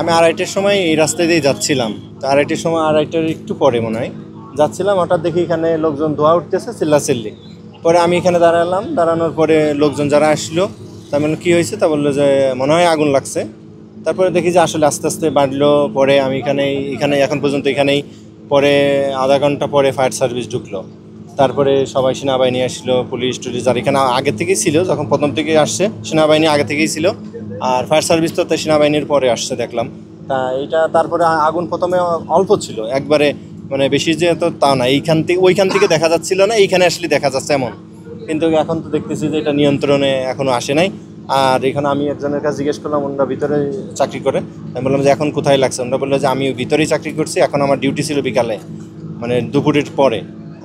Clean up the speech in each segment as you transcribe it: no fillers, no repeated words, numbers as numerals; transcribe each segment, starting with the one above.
আমি 2:30টার সময় এই রাস্তা দিয়ে যাচ্ছিলাম। তো 2:30টার সময়, 2:30টার একটু পরে মনে হয় যাচ্ছিলাম, হঠাৎ দেখি এখানে লোকজন ধোঁয়া উঠতেছে, চিল্লাচিল্লি। পরে আমি এখানে দাঁড়ালাম, দাঁড়ানোর পরে লোকজন যারা আসলো, তার মানে কী হয়েছে তা বললো যে মনে হয় আগুন লাগছে। তারপরে দেখি যে আসলে আস্তে আস্তে বাড়লো। পরে আমি এখানে এখন পর্যন্ত এখানেই, পরে আধা ঘন্টা পরে ফায়ার সার্ভিস ঢুকলো। তারপরে সবাই সেনাবাহিনী আসলো, পুলিশ টুলিশ যারা এখানে আগে থেকেই ছিল, যখন প্রথম থেকেই আসছে সেনাবাহিনী আগে থেকেই ছিল, আর ফায়ার সার্ভিস তো সেনাবাহিনীর পরে আসছে দেখলাম। তা এইটা তারপরে আগুন প্রথমে অল্প ছিল একবারে, মানে বেশি যে তো তা না, ওইখান থেকে দেখা যাচ্ছিল না, এইখানে আসলে দেখা যাচ্ছে এমন। কিন্তু এখন তো দেখতেছি যে এটা নিয়ন্ত্রণে এখনও আসে নাই। আর এখানে আমি একজনের কাছে জিজ্ঞেস করলাম, ওনারা ভিতরে চাকরি করে। আমি বললাম যে এখন কোথায় লাগছে? ওনারা বললো যে আমি ভিতরেই চাকরি করছি, এখন আমার ডিউটি ছিল বিকালে, মানে দুপুরের পরে।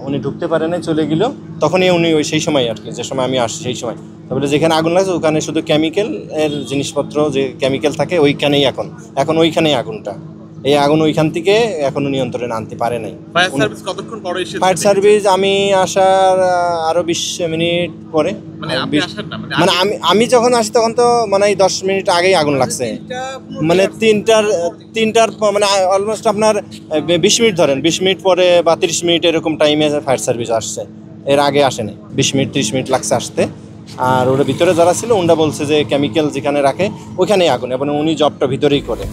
উনি ঢুকতে পারে নাই, চলে গেল। তখনই উনি সেই সময় আর কি, যে সময় আমি আসছি সেই সময়। তারপরে যেখানে আগুন লাগছে ওখানে শুধু কেমিক্যাল এর জিনিসপত্র, যে কেমিক্যাল থাকে ওইখানেই এখন ওইখানেই আগুনটা। এই আগুন ওইখান থেকে এখনো নিয়ন্ত্রণে আনতে পারে নাই। ফায়ার সার্ভিস আমি আসার আরো 20 মিনিট পরে, মানে আমি যখন আসি তখন তো মানে 10 মিনিট আগেই আগুন লাগছে। মানে তিনটার মানে অলমোস্ট আপনার 20 মিনিট ধরেন, 20 মিনিট পরে বা 30 মিনিট এরকম টাইমে ফায়ার সার্ভিস আসছে। এর আগে আসেনি, 20 মিনিট 30 মিনিট লাগছে আসতে। আর ওরা ভিতরে যারা ছিল ওরা বলছে যে কেমিক্যাল যেখানে রাখে ওইখানেই আগুন, এবং উনি জবটা ভিতরেই করে।